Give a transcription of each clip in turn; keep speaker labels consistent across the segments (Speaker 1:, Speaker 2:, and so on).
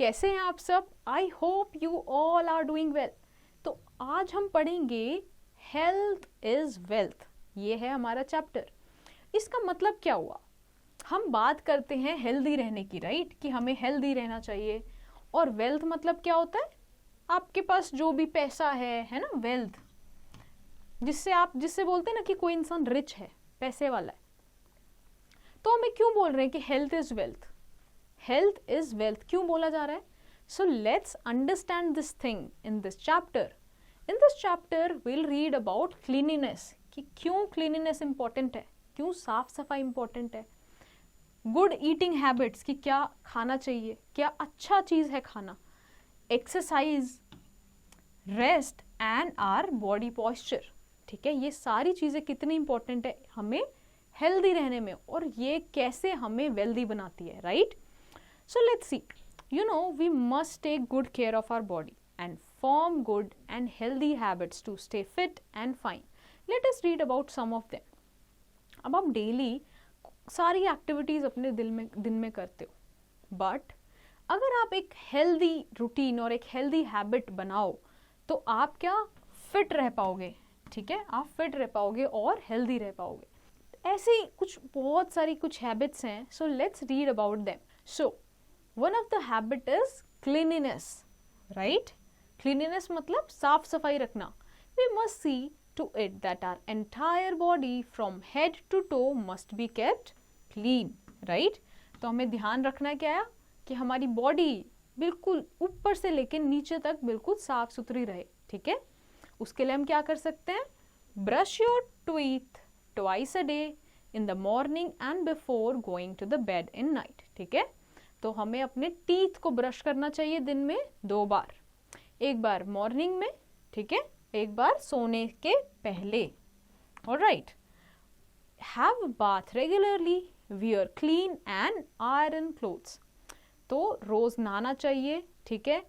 Speaker 1: कैसे हैं आप सब? I hope you all are doing well. तो आज हम पढ़ेंगे हेल्थ इज वेल्थ। ये है हमारा चैप्टर। इसका मतलब क्या हुआ? हम बात करते हैं हेल्दी रहने की, राइट? कि हमें हेल्दी रहना चाहिए। और वेल्थ मतलब क्या होता है? आपके पास जो भी पैसा है ना, वेल्थ, जिससे बोलते हैं ना कि कोई इंसान रिच है, पैसे वाला है। तो हमें क्यों बोल रहे हैं कि health is wealth? Health is wealth क्यों बोला जा रहा है? So let's understand this thing in this chapter. In this chapter will read about cleanliness, कि क्यों क्लीनिनेस इंपॉर्टेंट है, क्यों साफ सफाई इंपॉर्टेंट है। गुड ईटिंग हैबिट्स, कि क्या खाना चाहिए, क्या अच्छा चीज है खाना। Exercise, rest and our body posture. ठीक है, ये सारी चीजें कितनी इंपॉर्टेंट है हमें हेल्दी रहने में, और ये कैसे हमें वेल्दी बनाती है, right? So let's see. You know, we must take good care of our body and form good and healthy habits to stay fit and fine. Let us read about some of them. अब आप daily सारी activities अपने दिन में करते हो, but अगर आप एक हेल्दी रूटीन और एक हेल्दी हैबिट बनाओ तो आप क्या फिट रह पाओगे। ठीक है, आप फिट रह पाओगे और हेल्दी रह पाओगे। ऐसी बहुत सारी हैबिट्स हैं। So let's read about them. So one of the habit is cleanliness, right? Cleanliness मतलब साफ सफाई रखना। We must see to it that our entire body from head to toe must be kept clean, right? तो हमें ध्यान रखना क्या है कि हमारी बॉडी बिल्कुल ऊपर से लेकर नीचे तक बिल्कुल साफ सुथरी रहे। ठीक है, उसके लिए हम क्या कर सकते हैं? Brush your teeth twice a day in the morning and before going to the bed in night. ठीक है, तो हमें अपने टीथ को ब्रश करना चाहिए दिन में 2 बार। एक बार मॉर्निंग में, ठीक है, एक बार सोने के पहले। Alright, have bath regularly, wear clean and iron clothes. तो रोज नहाना चाहिए। ठीक है,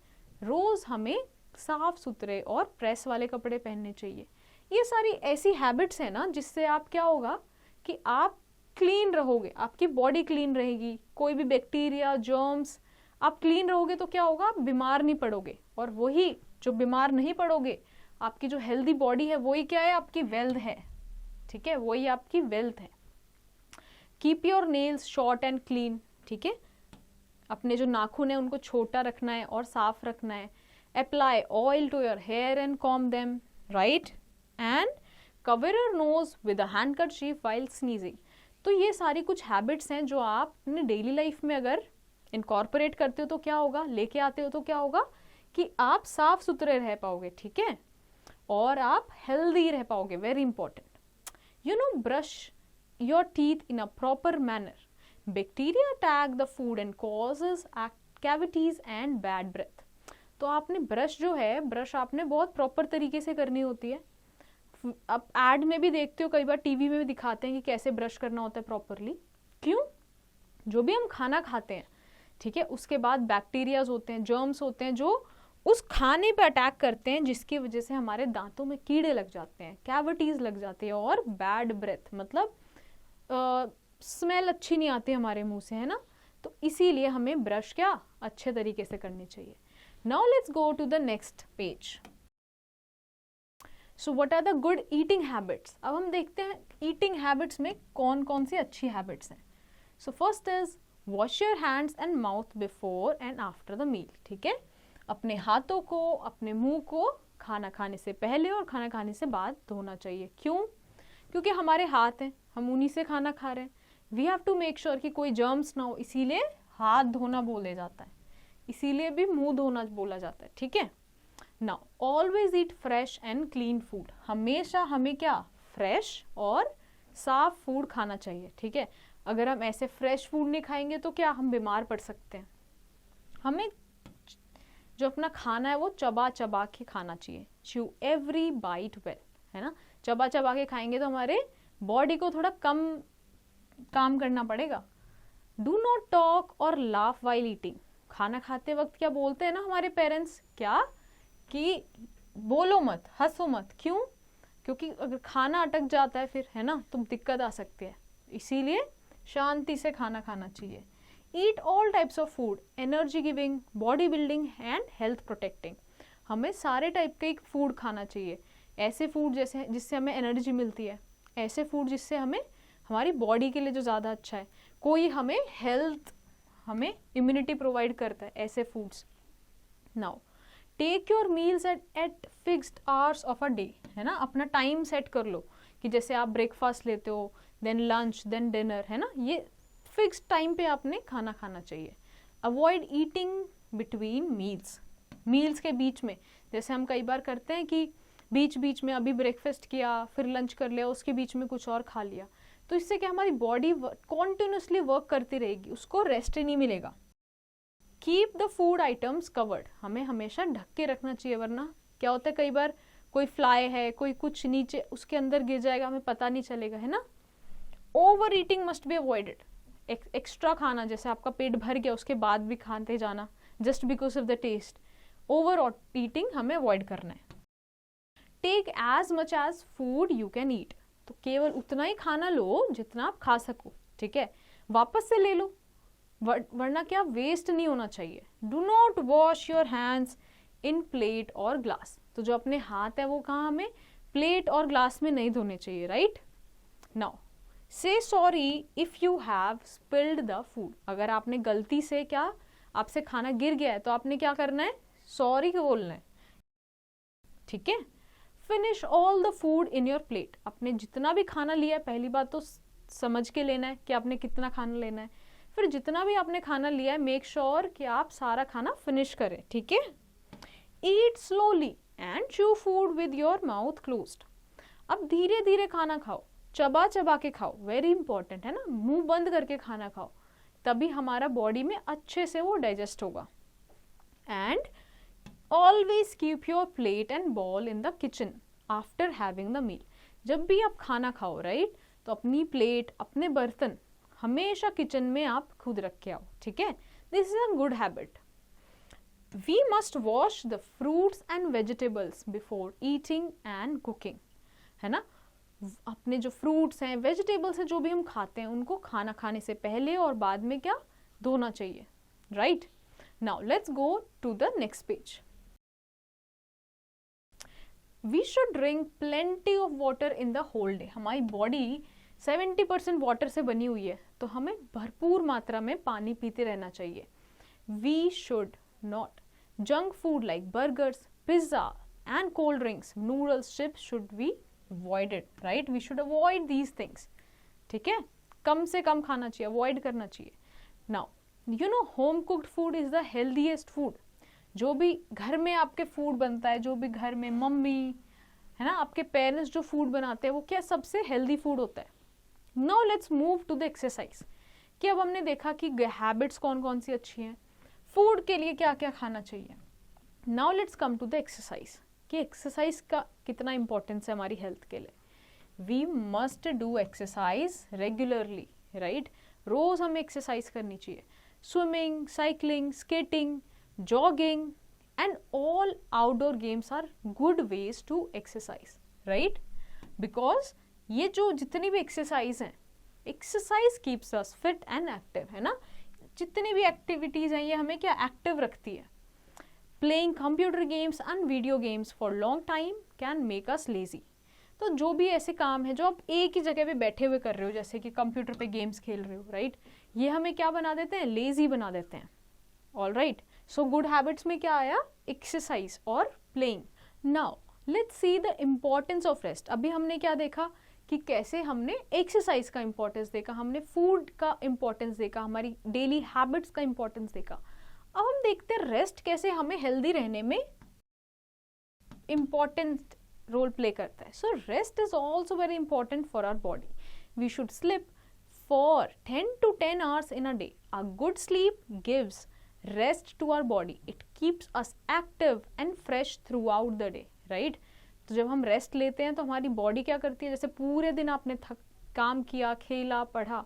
Speaker 1: रोज हमें साफ सुथरे और प्रेस वाले कपड़े पहनने चाहिए। ये सारी ऐसी हैबिट्स है ना जिससे आप क्या होगा कि आप क्लीन रहोगे, आपकी बॉडी क्लीन रहेगी, कोई भी बैक्टीरिया, जर्म्स, आप क्लीन रहोगे तो क्या होगा? आप बीमार नहीं पड़ोगे। और वही जो बीमार नहीं पड़ोगे, आपकी जो हेल्दी बॉडी है वही क्या है? आपकी वेल्थ है। ठीक है, वही आपकी वेल्थ है। Keep your nails short and clean. ठीक है, अपने जो नाखून है उनको छोटा रखना है और साफ रखना है। Apply oil to your hair and comb them, right? And cover your nose with a handkerchief while sneezing. तो ये सारी हैबिट्स हैं जो आप अपने डेली लाइफ में अगर इनकॉर्पोरेट करते हो तो क्या होगा, लेके आते हो तो क्या होगा कि आप साफ सुथरे रह पाओगे। ठीक है, और आप हेल्दी रह पाओगे। Very important. You know, brush your teeth in a proper manner. Bacteria attack the food and causes cavities and bad breath. तो आपने ब्रश आपने बहुत प्रॉपर तरीके से करनी होती है। आप एड में भी देखते हो, कई बार टीवी में भी दिखाते हैं कि कैसे ब्रश करना होता है प्रॉपरली। क्यों? जो भी हम खाना खाते हैं, ठीक है, उसके बाद बैक्टीरियाज होते हैं, जर्म्स होते हैं जो उस खाने पे अटैक करते हैं, जिसकी वजह से हमारे दांतों में कीड़े लग जाते हैं, कैविटीज लग जाती है, और बैड ब्रेथ मतलब स्मेल अच्छी नहीं आती हमारे मुंह से, है ना? तो इसीलिए हमें ब्रश क्या अच्छे तरीके से करनी चाहिए। Now let's go to the next page. So what are the good eating habits? अब हम देखते हैं ईटिंग हैबिट्स में कौन कौन सी अच्छी हैबिट्स हैं। So first is wash your hands and mouth before and after the meal. ठीक है, अपने हाथों को, अपने मुंह को खाना खाने से पहले और खाना खाने से बाद धोना चाहिए। क्यों? क्योंकि हमारे हाथ हैं, हम उन्हीं से खाना खा रहे हैं। We have to make sure कि कोई जर्म्स ना हो, इसीलिए हाथ धोना बोले जाता है, इसीलिए भी मुंह धोना बोला जाता है। ठीक है, now always eat fresh and clean food. हमेशा हमें क्या फ्रेश और साफ फूड खाना चाहिए। ठीक है, अगर हम ऐसे फ्रेश फूड नहीं खाएंगे तो क्या हम बीमार पड़ सकते हैं। हमें जो अपना खाना है वो चबा चबा के खाना चाहिए। च्यू एवरी बाइट वेल, है ना? चबा चबा के खाएंगे तो हमारे बॉडी को थोड़ा कम काम करना पड़ेगा। डू नॉट टॉक और लाफ वाइल ईटिंग। खाना खाते वक्त क्या बोलते हैं ना हमारे पेरेंट्स, क्या कि बोलो मत, हंसो मत। क्यों? क्योंकि अगर खाना अटक जाता है फिर, है ना, तो दिक्कत आ सकती है। इसीलिए शांति से खाना खाना चाहिए। Eat all types of food, energy giving, body building and health protecting. हमें सारे टाइप के फूड खाना चाहिए। ऐसे फूड जैसे जिससे हमें एनर्जी मिलती है, ऐसे फूड जिससे हमें हमारी बॉडी के लिए जो ज़्यादा अच्छा है, कोई हमें हेल्थ, हमें इम्यूनिटी प्रोवाइड करता है, ऐसे foods. Now take your meals at fixed hours of a day, है ना, अपना टाइम सेट कर लो कि जैसे आप ब्रेकफास्ट लेते हो, देन लंच, देन डिनर, है ना, ये फिक्स्ड टाइम पे आपने खाना खाना चाहिए। Avoid eating between meals, meals के बीच में, जैसे हम कई बार करते हैं कि बीच बीच में अभी ब्रेकफास्ट किया, फिर लंच कर लिया, उसके बीच में कुछ और खा लिया, तो इससे क्या हमारी बॉडी कॉन्टिन्यूसली वर्क करती रहेगी, उसको रेस्ट ही नहीं मिलेगा। Keep the food items covered, हमें हमेशा ढक के रखना चाहिए, वरना क्या होता है कई बार कोई फ्लाई है, कोई कुछ नीचे उसके अंदर गिर जाएगा, हमें पता नहीं चलेगा, है ना। Over eating must be avoided, extra खाना, जैसे आपका पेट भर गया उसके बाद भी खाते जाना just because of the taste, over eating हमें अवॉइड करना है। Take as much as food you can eat, तो केवल उतना ही खाना लो जितना आप खा सको, ठीक है, वापस से ले लो, वरना क्या वेस्ट नहीं होना चाहिए। Do not wash your hands in plate और ग्लास, तो जो अपने हाथ है वो कहाँ हमें प्लेट और ग्लास में नहीं धोने चाहिए, राइट। नाउ से sorry if you have spilled the food, अगर आपने गलती से क्या आपसे खाना गिर गया है तो आपने क्या करना है, सॉरी बोलना है, ठीक है। Finish all the food in your plate, आपने जितना भी खाना लिया है, पहली बात तो समझ के लेना है कि आपने कितना खाना लेना है, फिर जितना भी आपने खाना लिया है मेक श्योर कि आप सारा खाना फिनिश करें, ठीक है। Eat slowly and chew food with your mouth closed, अब धीरे धीरे खाना खाओ, चबा चबा के खाओ, वेरी इंपॉर्टेंट है ना, मुंह बंद करके खाना खाओ, तभी हमारा बॉडी में अच्छे से वो डाइजेस्ट होगा। And always keep your plate and bowl in the kitchen after having the meal, जब भी आप खाना खाओ, राइट, तो अपनी प्लेट, अपने बर्तन हमेशा किचन में आप खुद रख के आओ, ठीक है। This is a good habit. We must wash the fruits and vegetables before eating and cooking, है ना, अपने जो फ्रूट्स हैं, वेजिटेबल्स हैं, जो भी हम खाते हैं, उनको खाना खाने से पहले और बाद में क्या धोना चाहिए, right. Now let's go to the next page. We should drink plenty of water in the whole day, हमारी बॉडी 70% वाटर से बनी हुई है, तो हमें भरपूर मात्रा में पानी पीते रहना चाहिए। We should not junk food like burgers, pizza and cold drinks, noodles, chips should be avoided, right, we should avoid these things, ठीक है, कम से कम खाना चाहिए, अवॉइड करना चाहिए। Now you know home cooked food is the healthiest food, जो भी घर में आपके फूड बनता है, जो भी घर में मम्मी, है ना, आपके पेरेंट्स जो फूड बनाते हैं, वो क्या सबसे हेल्दी फूड होता है। Now let's move to the exercise, कि अब हमने देखा कि हैबिट्स कौन कौन सी अच्छी हैं, फूड के लिए क्या क्या खाना चाहिए। Now let's come to the exercise, कि एक्सरसाइज का कितना इंपॉर्टेंस है हमारी हेल्थ के लिए। We must do exercise regularly, right, रोज हमें एक्सरसाइज करनी चाहिए। Swimming, cycling, skating, jogging and all outdoor games are good ways to exercise, right, because ये जो जितनी भी एक्सरसाइज हैं, exercise keeps us fit and active, है ना, जितनी भी एक्टिविटीज हैं ये हमें क्या एक्टिव रखती है। Playing computer games and video games for long time can make us lazy, तो जो भी ऐसे काम है जो आप एक ही जगह पे बैठे हुए कर रहे हो, जैसे कि कंप्यूटर पे गेम्स खेल रहे हो, राइट, ये हमें क्या बना देते हैं, लेजी बना देते हैं। All right, so good habits में क्या आया, एक्सरसाइज और playing. Now let's see the importance of rest. अभी हमने क्या देखा कि कैसे हमने एक्सरसाइज का इंपॉर्टेंस देखा, हमने फूड का इंपॉर्टेंस देखा, हमारी डेली हैबिट्स का इंपॉर्टेंस देखा। अब हम देखते हैं रेस्ट कैसे हमें हेल्दी रहने में इंपॉर्टेंट रोल प्ले करता है। So rest is also very important for our body. We should sleep for 10 to 10 hours in a day. A good sleep gives rest to our body. It keeps us active and fresh throughout the day, right? तो जब हम rest लेते हैं तो हमारी body क्या करती है, जैसे पूरे दिन आपने काम किया, खेला, पढ़ा,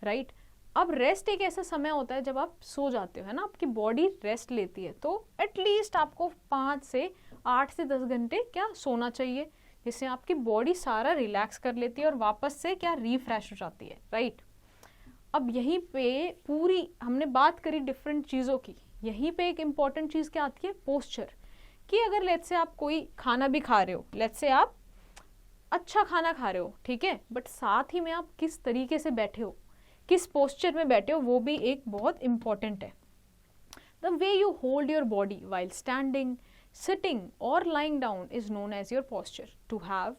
Speaker 1: राइट, अब रेस्ट एक ऐसा समय होता है जब आप सो जाते हो, है ना, आपकी बॉडी रेस्ट लेती है, तो एटलीस्ट आपको 5 से 8 से 10 घंटे क्या सोना चाहिए, जिससे आपकी बॉडी सारा रिलैक्स कर लेती है और वापस से क्या रिफ्रेश हो जाती है, राइट। अब यहीं पे पूरी हमने बात करी डिफरेंट चीज़ों की, यहीं पे एक इम्पॉर्टेंट चीज़ क्या आती है, पोस्चर। कि अगर लेट्स से आप कोई खाना भी खा रहे हो, लेट्स से आप अच्छा खाना खा रहे हो, ठीक है, बट साथ ही में आप किस तरीके से बैठे हो, किस पोस्चर में बैठे हो, वो भी एक बहुत इम्पॉर्टेंट है। The way you hold your body while standing, sitting or lying down is known as your posture. To have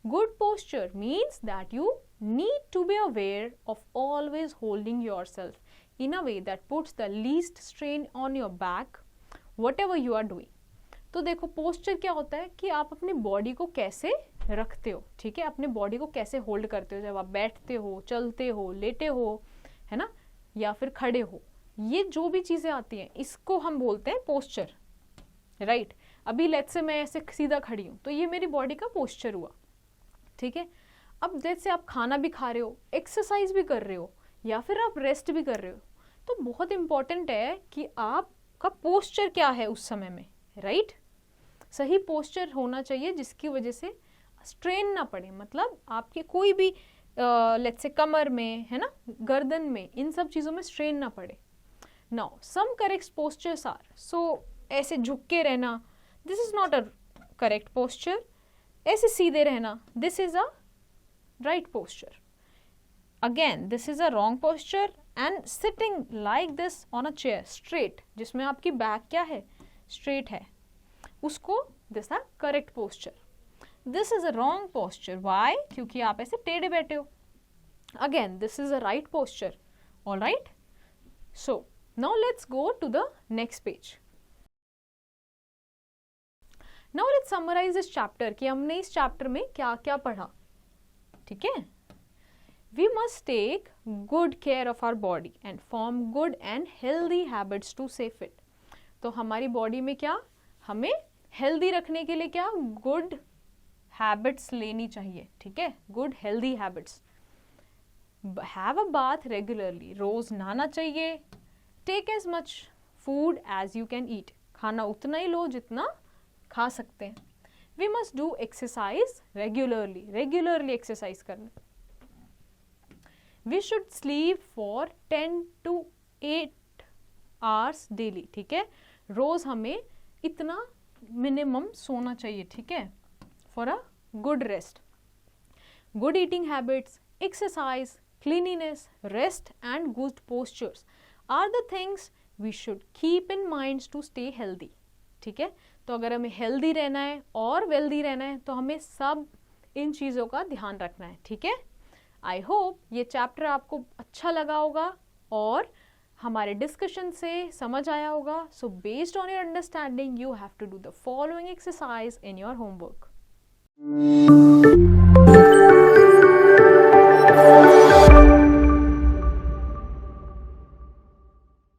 Speaker 1: good posture means that you need to be aware of always holding yourself in a way that puts the least strain on your back whatever you are doing. तो देखो posture क्या होता है कि आप अपनी body को कैसे रखते हो, ठीक है, अपने बॉडी को कैसे होल्ड करते हो, जब आप बैठते हो, चलते हो, लेटे हो, है ना, या फिर खड़े हो, ये जो भी चीज़ें आती हैं इसको हम बोलते हैं पोस्चर, राइट। अभी लेट्स से मैं ऐसे सीधा खड़ी हूँ तो ये मेरी बॉडी का पोस्चर हुआ, ठीक है। अब जैसे आप खाना भी खा रहे हो, एक्सरसाइज भी कर रहे हो, या फिर आप रेस्ट भी कर रहे हो, तो बहुत इंपॉर्टेंट है कि आपका पोस्चर क्या है उस समय में, राइट। सही पोस्चर होना चाहिए जिसकी वजह से स्ट्रेन ना पड़े, मतलब आपके कोई भी लेट्स से कमर में, है ना, गर्दन में, इन सब चीज़ों में स्ट्रेन ना पड़े। Now some correct postures are, so ऐसे झुक के रहना, this is not a correct posture. ऐसे सीधे रहना, this is a right posture. Again this is a wrong posture. And sitting like this on a chair straight, जिसमें आपकी back क्या है, स्ट्रेट है, उसको this a correct posture. This is a wrong posture, why, क्योंकि आप ऐसे टेढ़े बैठे हो। Again this is a right posture, all right. So now let's go to the next page. Now let's summarize this chapter कि हमने इस chapter में क्या क्या पढ़ा, ठीक है। We must take good care of our body and form good and healthy habits to stay fit. तो हमारी बॉडी में क्या, हमें हेल्दी रखने के लिए क्या, गुड हैबिट्स लेनी चाहिए, ठीक है, good healthy habits. Have a bath regularly, रोज नहाना चाहिए। Take as much food as you can eat, खाना उतना ही लो जितना खा सकते हैं। We must do exercise regularly, regularly exercise करना। We should sleep for 10 to 8 hours daily, ठीक है, रोज हमें इतना मिनिमम सोना चाहिए, ठीक है, for a good rest. Good eating habits, exercise, cleanliness, rest and good postures are the things we should keep in mind to stay healthy, ठीक है। तो अगर हमें हेल्दी रहना है और वेल्दी रहना है तो हमें सब इन चीज़ों का ध्यान रखना है, ठीक है। आई होप ये चैप्टर आपको अच्छा लगा होगा और हमारे डिस्कशन से समझ आया होगा। So based on your understanding you have to do the following exercise in your homework.